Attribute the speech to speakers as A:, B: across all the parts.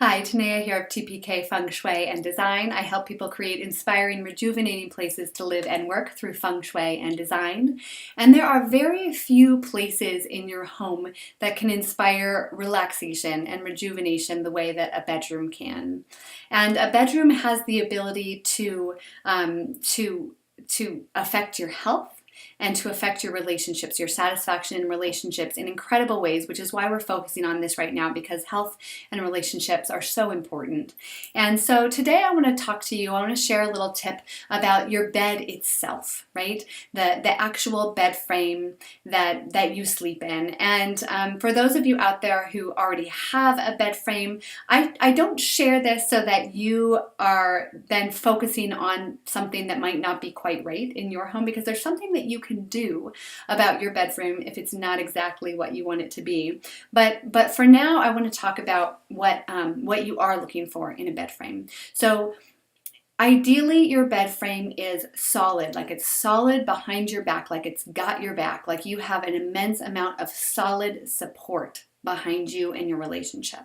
A: Hi, Tanea here of TPK Feng Shui and Design. I help people create inspiring, rejuvenating places to live and work through Feng Shui and design. And there are very few places in your home that can inspire relaxation and rejuvenation the way that a bedroom can. And a bedroom has the ability to affect your health and to affect your relationships, your satisfaction in relationships in incredible ways, which is why we're focusing on this right now, because health and relationships are so important. And so today I want to talk to you, I want to share a little tip about your bed itself, right? The actual bed frame that you sleep in. And for those of you out there who already have a bed frame, I don't share this so that you are then focusing on something that might not be quite right in your home, because there's something that you can do about your bedroom if it's not exactly what you want it to be. But for now, I want to talk about what you are looking for in a bed frame. So ideally, your bed frame is solid, like it's solid behind your back, like it's got your back, like you have an immense amount of solid support behind you in your relationship.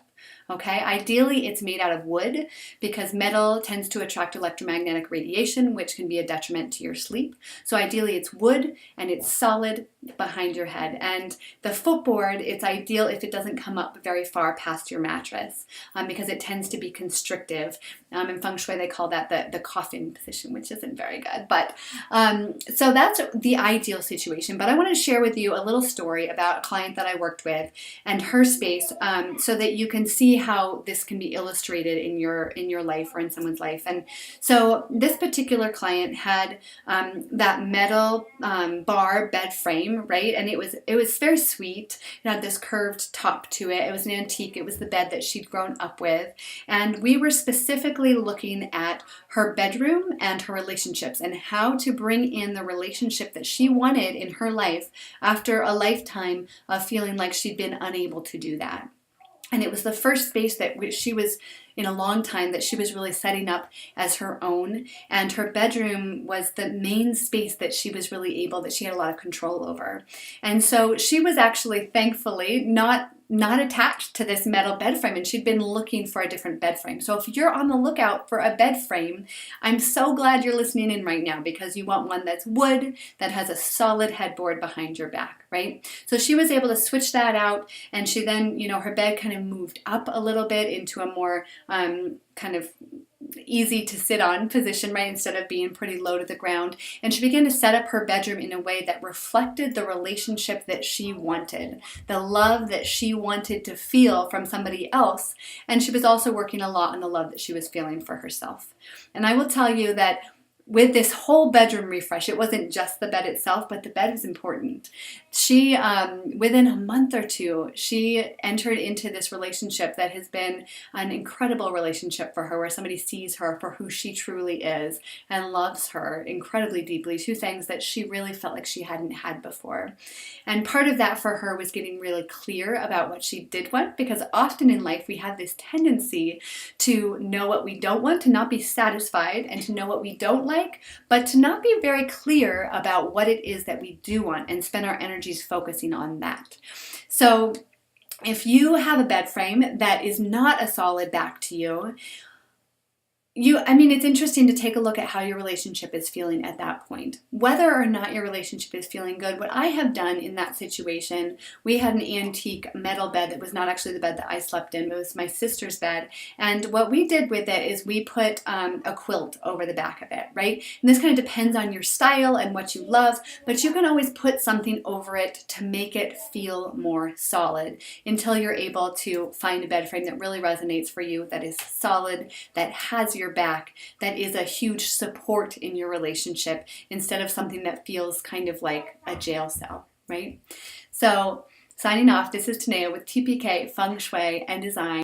A: Okay, ideally it's made out of wood because metal tends to attract electromagnetic radiation, which can be a detriment to your sleep. So ideally it's wood and it's solid behind your head. And the footboard, it's ideal if it doesn't come up very far past your mattress because it tends to be constrictive. In Feng Shui, they call that the coffin position, which isn't very good. But so that's the ideal situation. But I want to share with you a little story about a client that I worked with and her space so that you can see how this can be illustrated in your life or in someone's life. And so this particular client had that metal bar bed frame, right? And it was very sweet. It had this curved top to it. It was an antique. It was the bed that she'd grown up with. And we were specifically looking at her bedroom and her relationships and how to bring in the relationship that she wanted in her life after a lifetime of feeling like she'd been unable to do that. And it was the first space that she was in a long time that she was really setting up as her own. And her bedroom was the main space that she was really that she had a lot of control over. And so she was actually, thankfully, not attached to this metal bed frame, and she'd been looking for a different bed frame. So if you're on the lookout for a bed frame, I'm so glad you're listening in right now, because you want one that's wood, that has a solid headboard behind your back, right? So she was able to switch that out, and she then, her bed kind of moved up a little bit into a more kind of easy to sit on position, right, instead of being pretty low to the ground. And she began to set up her bedroom in a way that reflected the relationship that she wanted, the love that she wanted to feel from somebody else. And she was also working a lot on the love that she was feeling for herself. And I will tell you that with this whole bedroom refresh, it wasn't just the bed itself, but the bed is important. She, within a month or two, she entered into this relationship that has been an incredible relationship for her, where somebody sees her for who she truly is and loves her incredibly deeply, two things that she really felt like she hadn't had before. And part of that for her was getting really clear about what she did want, because often in life we have this tendency to know what we don't want, to not be satisfied, and to know what we don't like, but to not be very clear about what it is that we do want and spend our energies focusing on that. So if you have a bed frame that is not a solid back to you, it's interesting to take a look at how your relationship is feeling at that point. Whether or not your relationship is feeling good, what I have done in that situation, we had an antique metal bed that was not actually the bed that I slept in, but it was my sister's bed. And what we did with it is we put a quilt over the back of it, right? And this kind of depends on your style and what you love, but you can always put something over it to make it feel more solid until you're able to find a bed frame that really resonates for you, that is solid, that has your back, that is a huge support in your relationship, instead of something that feels kind of like a jail cell, right? So signing off, this is Tanea with TPK Feng Shui and Design.